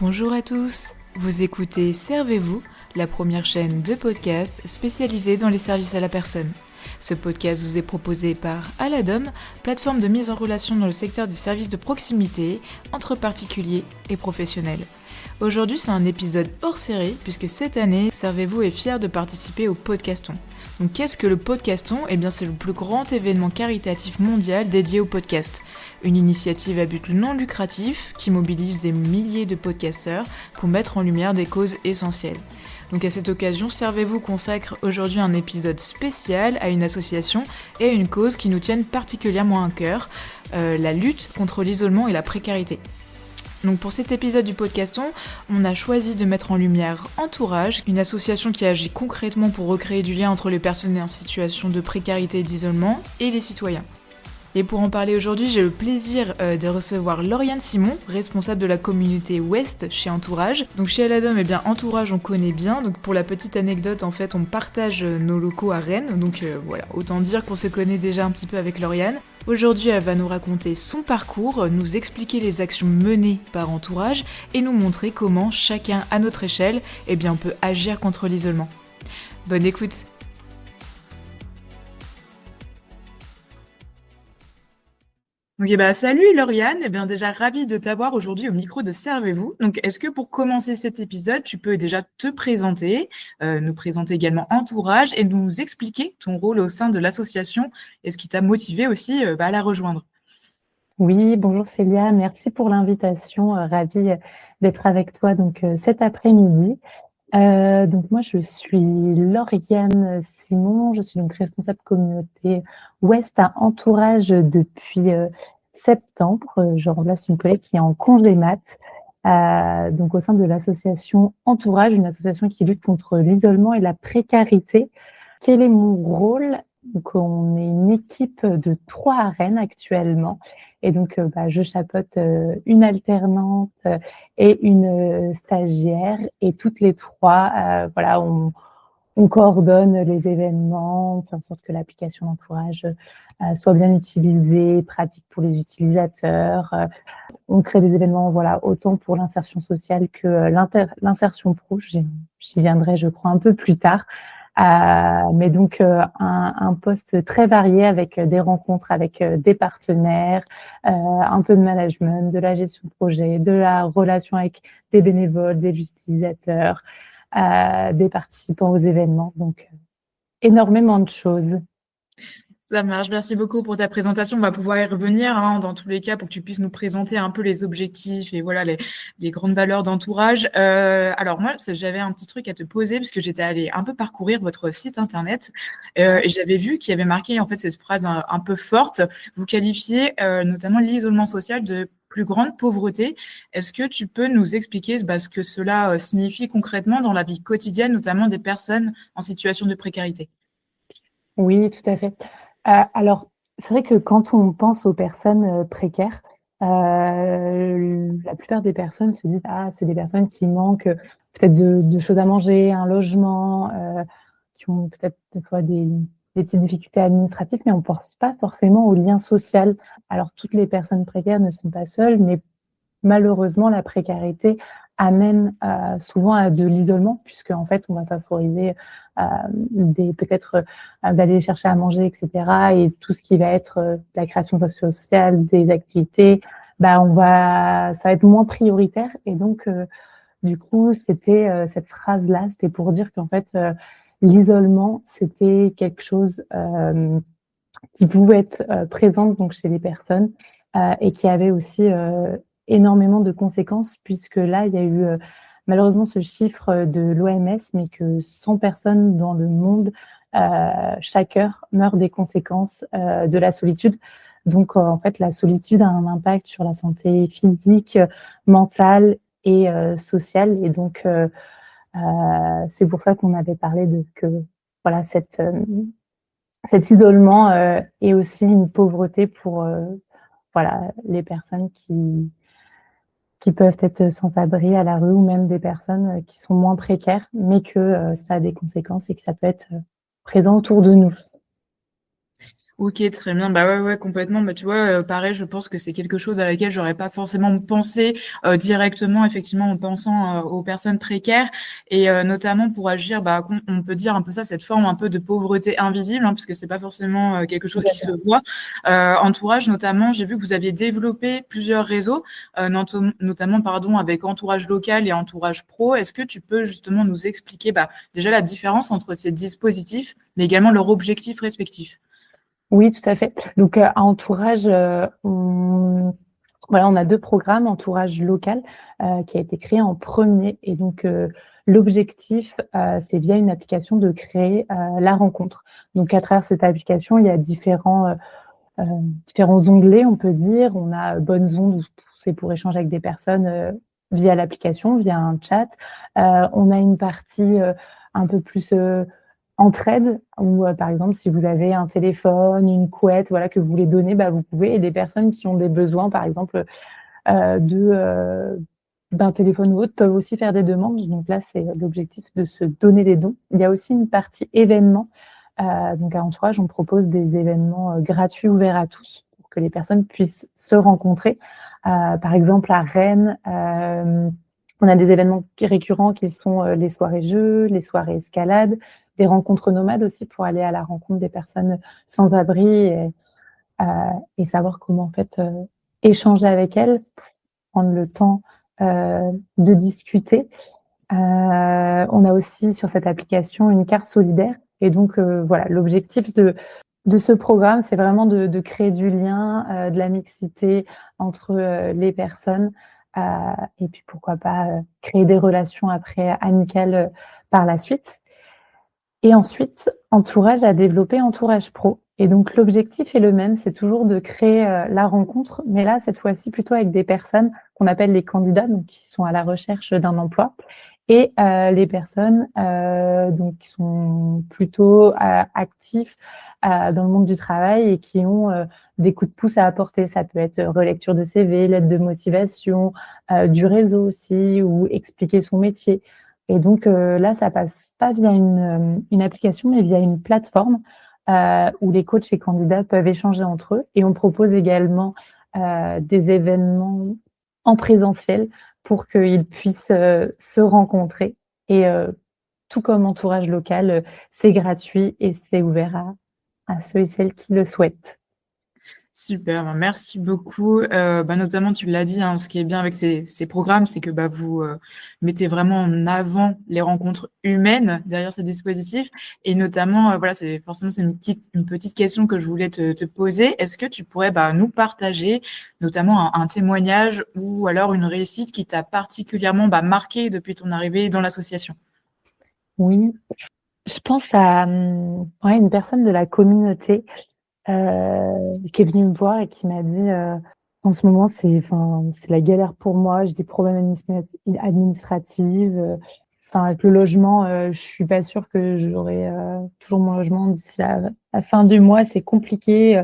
Bonjour à tous, vous écoutez Servez-vous, la première chaîne de podcast spécialisée dans les services à la personne. Ce podcast vous est proposé par Aladom, plateforme de mise en relation dans le secteur des services de proximité entre particuliers et professionnels. Aujourd'hui, c'est un épisode hors série puisque cette année, Servez-vous est fier de participer au Podcaston. Donc qu'est-ce que le Podcaston ? Eh bien, c'est le plus grand événement caritatif mondial dédié au podcast. Une initiative à but non lucratif qui mobilise des milliers de podcasteurs pour mettre en lumière des causes essentielles. Donc à cette occasion, Servez-vous consacre aujourd'hui un épisode spécial à une association et à une cause qui nous tiennent particulièrement à cœur, la lutte contre l'isolement et la précarité. Donc pour cet épisode du Podcaston, on a choisi de mettre en lumière Entourage, une association qui agit concrètement pour recréer du lien entre les personnes en situation de précarité et d'isolement et les citoyens. Et pour en parler aujourd'hui, j'ai le plaisir de recevoir Lauriane Simon, responsable de la communauté Ouest chez Entourage. Donc chez Aladom, Entourage on connaît bien. Donc pour la petite anecdote, en fait, on partage nos locaux à Rennes. Donc voilà, autant dire qu'on se connaît déjà un petit peu avec Lauriane. Aujourd'hui, elle va nous raconter son parcours, nous expliquer les actions menées par Entourage et nous montrer comment chacun à notre échelle, peut agir contre l'isolement. Bonne écoute! Ok, salut Lauriane, déjà ravie de t'avoir aujourd'hui au micro de Servez-vous. Donc, est-ce que pour commencer cet épisode, tu peux déjà te présenter, nous présenter également Entourage et nous expliquer ton rôle au sein de l'association et ce qui t'a motivé aussi à la rejoindre? Oui, bonjour Célia, merci pour l'invitation, ravie d'être avec toi cet après-midi. Donc moi je suis Lauriane Simon, je suis donc responsable communauté Ouest à Entourage depuis septembre. Je remplace une collègue qui est en congé mat, donc au sein de l'association Entourage, une association qui lutte contre l'isolement et la précarité. Quel est mon rôle? Donc on est une équipe de 3 à Rennes actuellement. Et donc, je chapeaute une alternante et une stagiaire. Et toutes les 3, on coordonne les événements, on fait en sorte que l'application d'Entourage soit bien utilisée, pratique pour les utilisateurs. On crée des événements, autant pour l'insertion sociale que l'insertion pro. J'y viendrai, je crois, un peu plus tard. Mais donc un poste très varié avec des rencontres avec des partenaires, un peu de management, de la gestion de projet, de la relation avec des bénévoles, des utilisateurs, des participants aux événements. Donc énormément de choses. Ça marche, merci beaucoup pour ta présentation. On va pouvoir y revenir dans tous les cas pour que tu puisses nous présenter un peu les objectifs et voilà les grandes valeurs d'Entourage. Alors moi, j'avais un petit truc à te poser parce que j'étais allée un peu parcourir votre site internet et j'avais vu qu'il y avait marqué en fait cette phrase un peu forte. Vous qualifiez notamment l'isolement social de plus grande pauvreté. Est-ce que tu peux nous expliquer ce que cela signifie concrètement dans la vie quotidienne, notamment des personnes en situation de précarité? Oui, tout à fait. Alors, c'est vrai que quand on pense aux personnes précaires, la plupart des personnes se disent: «Ah, c'est des personnes qui manquent peut-être de choses à manger, un logement, qui ont peut-être des fois des petites difficultés administratives», mais on pense pas forcément au lien social. Alors toutes les personnes précaires ne sont pas seules, mais malheureusement, la précarité amène souvent à de l'isolement, puisque en fait, on va favoriser peut-être d'aller chercher à manger, etc. Et tout ce qui va être la création sociale, des activités, ça va être moins prioritaire. Et donc, du coup, c'était cette phrase-là, c'était pour dire qu'en fait, l'isolement, c'était quelque chose qui pouvait être présente donc chez les personnes et qui avait aussi énormément de conséquences, puisque là, il y a eu malheureusement ce chiffre de l'OMS, mais que 100 personnes dans le monde chaque heure meurent des conséquences de la solitude. Donc, en fait, la solitude a un impact sur la santé physique, mentale et sociale. Et donc, c'est pour ça qu'on avait parlé de que voilà cet isolement est aussi une pauvreté pour les personnes qui peuvent être sans abri à la rue, ou même des personnes qui sont moins précaires, mais que ça a des conséquences et que ça peut être présent autour de nous. OK, très bien. Bah, ouais, ouais, complètement. Bah, tu vois, pareil, je pense que c'est quelque chose à laquelle j'aurais pas forcément pensé, directement, effectivement, en pensant, aux personnes précaires et notamment pour agir, bah, on peut dire un peu ça, cette forme un peu de pauvreté invisible, hein, parce que c'est pas forcément, quelque chose qui se voit. Entourage, notamment, j'ai vu que vous aviez développé plusieurs réseaux, notamment, pardon, avec Entourage Local et Entourage Pro. Est-ce que tu peux justement nous expliquer, bah, déjà la différence entre ces dispositifs, mais également leurs objectifs respectifs? Oui, tout à fait. Donc, à Entourage, on a 2 programmes. Entourage Local, qui a été créé en premier et donc, l'objectif, c'est via une application de créer, la rencontre. Donc à travers cette application, il y a différents onglets, on peut dire. On a bonnes ondes, où c'est pour échanger avec des personnes, via l'application, via un chat. On a une partie, un peu plus, entraide où, par exemple, si vous avez un téléphone, une couette, voilà, que vous voulez donner, bah, vous pouvez et des personnes qui ont des besoins, par exemple, de, d'un téléphone ou autre, peuvent aussi faire des demandes. Donc là, c'est l'objectif de se donner des dons. Il y a aussi une partie événements. Donc à Entourage, on propose des événements, gratuits ouverts à tous pour que les personnes puissent se rencontrer. Par exemple, à Rennes, on a des événements récurrents qui sont, les soirées jeux, les soirées escalade, des rencontres nomades aussi pour aller à la rencontre des personnes sans abri et savoir comment en fait, échanger avec elles, prendre le temps, de discuter. On a aussi sur cette application une carte solidaire et donc voilà, l'objectif de ce programme, c'est vraiment de créer du lien, de la mixité entre, les personnes, heu et puis pourquoi pas, créer des relations après amicales, par la suite. Et ensuite, Entourage a développé Entourage Pro et donc l'objectif est le même, c'est toujours de créer, la rencontre, mais là, cette fois-ci, plutôt avec des personnes qu'on appelle les candidats, donc qui sont à la recherche d'un emploi et les personnes, donc qui sont plutôt, actifs, dans le monde du travail et qui ont, des coups de pouce à apporter. Ça peut être, relecture de CV, lettre de motivation, du réseau aussi ou expliquer son métier. Et donc, là, ça passe pas via une application, mais via une plateforme, où les coachs et candidats peuvent échanger entre eux et on propose également, des événements en présentiel pour qu'ils puissent, se rencontrer et tout comme Entourage Local, c'est gratuit et c'est ouvert à ceux et celles qui le souhaitent. Super, ben, merci beaucoup. Bah, notamment, tu l'as dit, hein, ce qui est bien avec ces programmes, c'est que, bah, vous, mettez vraiment en avant les rencontres humaines derrière ces dispositifs et notamment, voilà, c'est une petite question que je voulais te poser. Est-ce que tu pourrais, bah, nous partager notamment un témoignage ou alors une réussite qui t'a particulièrement, bah, marquée depuis ton arrivée dans l'association? Oui, je pense à, ouais, une personne de la communauté, qui est venue me voir et qui m'a dit, «En ce moment, c'est la galère pour moi, j'ai des problèmes administratifs, enfin, avec le logement, je suis pas sûre que j'aurai, toujours mon logement d'ici la fin du mois, c'est compliqué».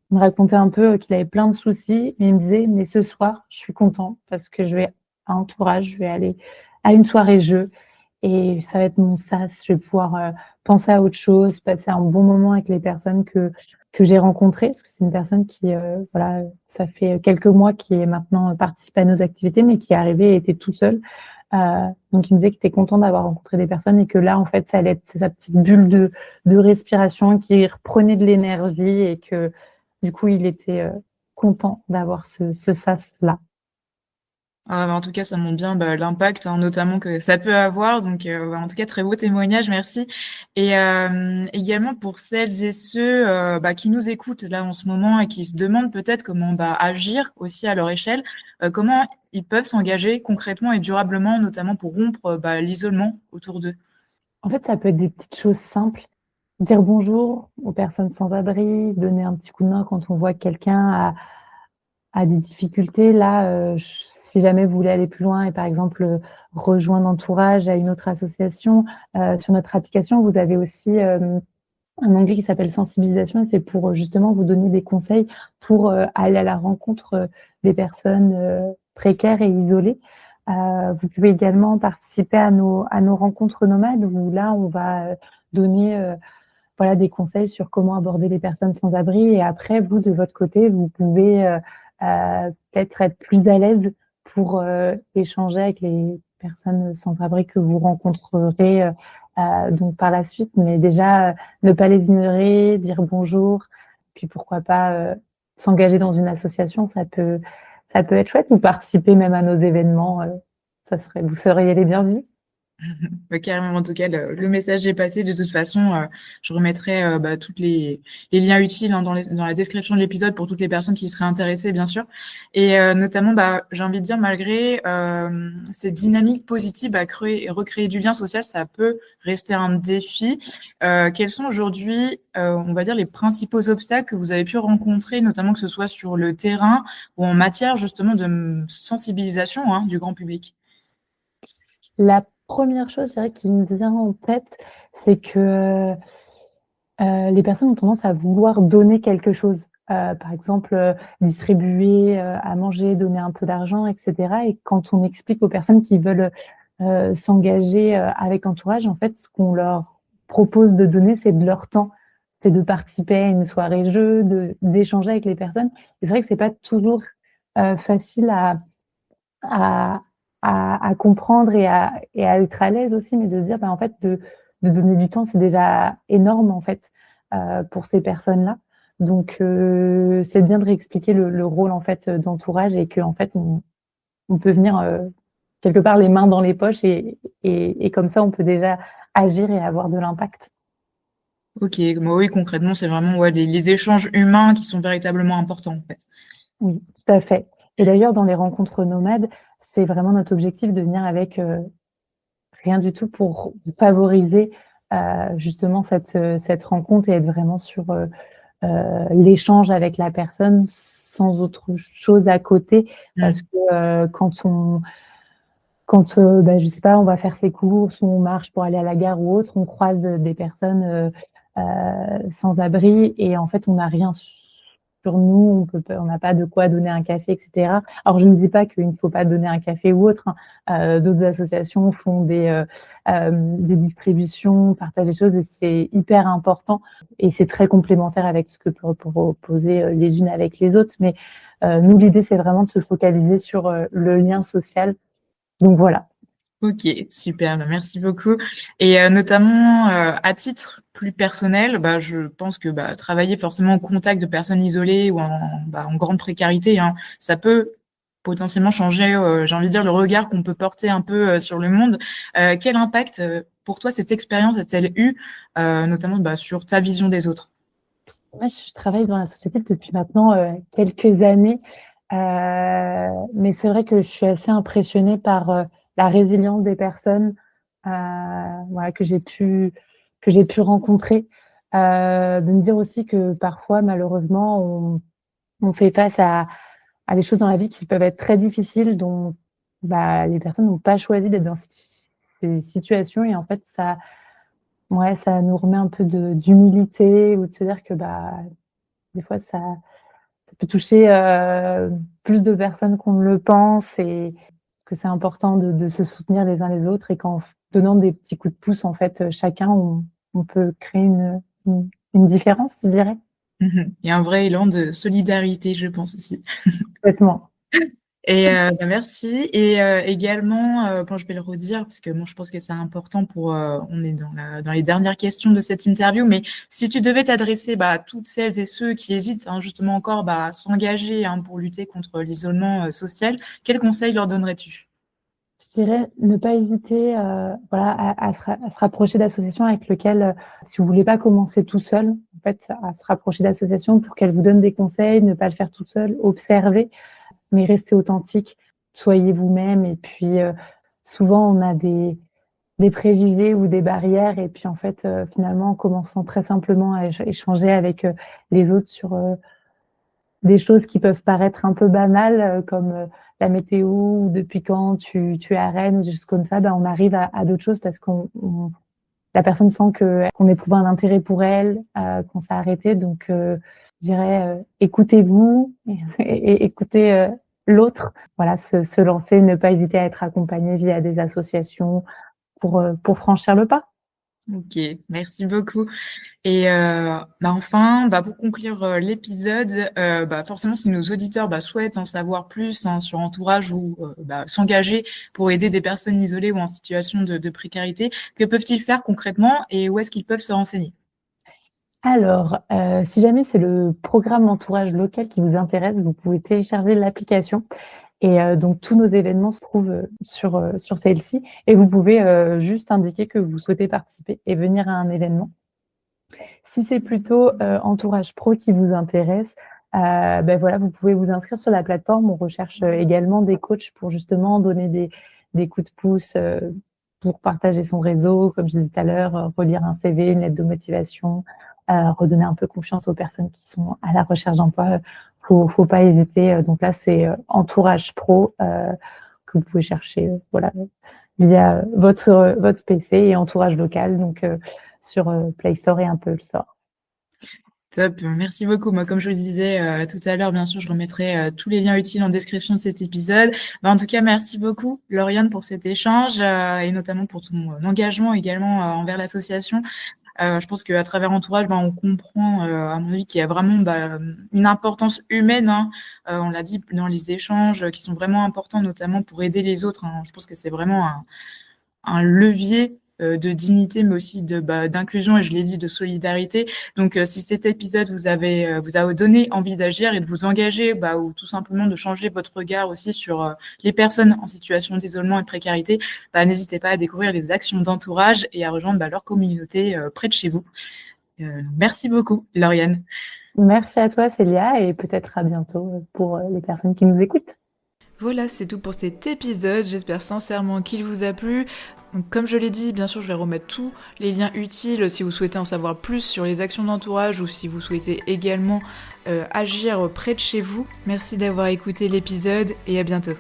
Il me racontait un peu, qu'il avait plein de soucis, mais il me disait: «Mais ce soir, je suis content parce que je vais à Entourage, je vais aller à une soirée jeu et ça va être mon sas. Je vais pouvoir, penser à autre chose, passer un bon moment avec les personnes que j'ai rencontrées». Parce que c'est une personne qui, voilà, ça fait quelques mois qui est maintenant participe à nos activités, mais qui est arrivé et était tout seul. Donc il me disait qu'il était content d'avoir rencontré des personnes et que là, en fait, ça allait être sa petite bulle de respiration, qui reprenait de l'énergie et que du coup, il était, content d'avoir ce sas-là. Ah bah, en tout cas, ça montre bien, bah, l'impact, hein, notamment que ça peut avoir donc bah, en tout cas, très beau témoignage, merci et également pour celles et ceux, bah, qui nous écoutent là en ce moment et qui se demandent peut-être comment, bah, agir aussi à leur échelle, comment ils peuvent s'engager concrètement et durablement, notamment pour rompre, bah, l'isolement autour d'eux? En fait, ça peut être des petites choses simples, dire bonjour aux personnes sans abri, donner un petit coup de main quand on voit que quelqu'un a des difficultés. Là, si jamais vous voulez aller plus loin et par exemple, rejoindre Entourage à une autre association, sur notre application, vous avez aussi, un onglet qui s'appelle sensibilisation et c'est pour, justement vous donner des conseils pour, aller à la rencontre, des personnes, précaires et isolées. Vous pouvez également participer à nos rencontres nomades où là, on va, donner, voilà, des conseils sur comment aborder les personnes sans abri. Et après, vous, de votre côté, vous pouvez peut-être être plus à l'aise pour échanger avec les personnes sans abri que vous rencontrerez donc par la suite. Mais déjà, ne pas les ignorer, dire bonjour, puis pourquoi pas s'engager dans une association, ça peut être chouette, ou participer même à nos événements, vous seriez les bienvenus. Carrément, en tout cas, le message est passé. De toute façon, je remettrai tous les liens utiles dans la description de l'épisode pour toutes les personnes qui seraient intéressées, bien sûr. Et notamment, j'ai envie de dire, malgré cette dynamique positive à créer et recréer du lien social, ça peut rester un défi. Quels sont aujourd'hui, on va dire, les principaux obstacles que vous avez pu rencontrer, notamment que ce soit sur le terrain ou en matière justement de sensibilisation du grand public? La première chose, je dirais, qui me vient en tête, c'est que les personnes ont tendance à vouloir donner quelque chose. Par exemple, distribuer à manger, donner un peu d'argent, et cetera. Et quand on explique aux personnes qui veulent s'engager avec entourage, en fait, ce qu'on leur propose de donner, c'est de leur temps. C'est de participer à une soirée jeu, d'échanger avec les personnes. Et c'est vrai que c'est pas toujours facile à, à comprendre et à être à l'aise aussi, mais de se dire, en fait, de donner du temps, c'est déjà énorme, en fait, pour ces personnes-là. Donc, c'est bien de réexpliquer le rôle, en fait, d'entourage, et qu'en fait, on peut venir quelque part les mains dans les poches, et comme ça, on peut déjà agir et avoir de l'impact. Ok, oui, concrètement, c'est vraiment les échanges humains qui sont véritablement importants, en fait. Oui, tout à fait. Et d'ailleurs, dans les rencontres nomades, c'est vraiment notre objectif de venir avec rien du tout pour favoriser justement cette rencontre, et être vraiment sur l'échange avec la personne sans autre chose à côté. Parce que quand je sais pas, on va faire ses courses, ou on marche pour aller à la gare ou autre, on croise des personnes sans abri, et en fait, on n'a rien sur nous, on n'a pas de quoi donner un café, et cetera. Alors, je ne dis pas qu'il ne faut pas donner un café ou autre, hein. D'autres associations font des distributions, partagent des choses, et c'est hyper important. Et c'est très complémentaire avec ce que peuvent proposer les unes avec les autres. Mais nous, l'idée, c'est vraiment de se focaliser sur le lien social. Donc voilà. Ok, super, merci beaucoup. Et notamment à titre plus personnel, je pense que travailler forcément au contact de personnes isolées ou en grande précarité, ça peut potentiellement changer, j'ai envie de dire, le regard qu'on peut porter un peu sur le monde. Quel impact pour toi cette expérience a-t-elle eu, notamment sur ta vision des autres? Moi, je travaille dans la société depuis maintenant quelques années, mais c'est vrai que je suis assez impressionnée par la résilience des personnes, voilà, que j'ai pu rencontrer. De me dire aussi que parfois, malheureusement, on fait face à des choses dans la vie qui peuvent être très difficiles, dont les personnes n'ont pas choisi d'être dans ces situations, et en fait, ouais, ça nous remet un peu d'humilité, ou de se dire que des fois, ça peut toucher plus de personnes qu'on ne le pense, et que c'est important de se soutenir les uns les autres, et qu'en donnant des petits coups de pouce, en fait, chacun, on peut créer une différence, je dirais. Il y a un vrai élan de solidarité, je pense aussi. Complètement. Et merci. Et également, je vais le redire parce que moi, je pense que c'est important pour. On est dans les dernières questions de cette interview, mais si tu devais t'adresser à toutes celles et ceux qui hésitent justement encore à s'engager pour lutter contre l'isolement social, quels conseils leur donnerais-tu? Je dirais ne pas hésiter à se rapprocher d'associations avec lesquelles, si vous voulez pas commencer tout seul, en fait, à se rapprocher d'associations pour qu'elles vous donnent des conseils, ne pas le faire tout seul, observer, mais restez authentique, soyez vous-même. Et puis, souvent, on a des préjugés ou des barrières, et puis en fait, finalement, en commençant très simplement à échanger avec les autres sur des choses qui peuvent paraître un peu banales, comme la météo, ou depuis quand tu es à Rennes, ou des choses comme ça, on arrive à d'autres choses, parce la personne sent qu'on éprouve un intérêt pour elle, qu'on s'est arrêté. Donc, je dirais, écoutez-vous et écoutez l'autre. Voilà, se lancer, ne pas hésiter à être accompagné via des associations pour franchir le pas. Ok, merci beaucoup. Et enfin, pour conclure l'épisode, forcément, si nos auditeurs souhaitent en savoir plus sur Entourage ou s'engager pour aider des personnes isolées ou en situation de précarité, que peuvent-ils faire concrètement et où est-ce qu'ils peuvent se renseigner? Alors, si jamais c'est le programme Entourage local qui vous intéresse, vous pouvez télécharger l'application et donc tous nos événements se trouvent, sur celle-ci et vous pouvez, juste indiquer que vous souhaitez participer et venir à un événement. Si c'est plutôt, Entourage Pro qui vous intéresse, voilà, vous pouvez vous inscrire sur la plateforme. On recherche, également des coachs pour justement donner des coups de pouce, pour partager son réseau, comme je disais tout à l'heure, relire un CV, une lettre de motivation, redonner un peu confiance aux personnes qui sont à la recherche d'emploi. Faut pas hésiter, donc là, c'est, Entourage Pro, que vous pouvez chercher, voilà, via, votre PC et Entourage local, donc sur, Play Store et Apple Store. Top, merci beaucoup. Moi, comme je le disais tout à l'heure, bien sûr, je remettrai tous les liens utiles en description de cet épisode. En tout cas, merci beaucoup, Lauriane, pour cet échange et notamment pour ton engagement également envers l'association. Je pense qu'à travers Entourage, on comprend, à mon avis, qu'il y a vraiment une importance humaine. On l'a dit dans les échanges, qui sont vraiment importants, notamment pour aider les autres. Je pense que c'est vraiment un levier de dignité, mais aussi d'inclusion, et je l'ai dit, de solidarité. Donc, si cet épisode vous a donné envie d'agir et de vous engager, ou tout simplement de changer votre regard aussi sur les personnes en situation d'isolement et de précarité, n'hésitez pas à découvrir les actions d'Entourage et à rejoindre leur communauté près de chez vous. Merci beaucoup, Lauriane. Merci à toi, Célia, et peut-être à bientôt pour les personnes qui nous écoutent. Voilà, c'est tout pour cet épisode. J'espère sincèrement qu'il vous a plu. Donc, comme je l'ai dit, bien sûr, je vais remettre tous les liens utiles si vous souhaitez en savoir plus sur les actions d'Entourage ou si vous souhaitez également agir près de chez vous. Merci d'avoir écouté l'épisode et à bientôt.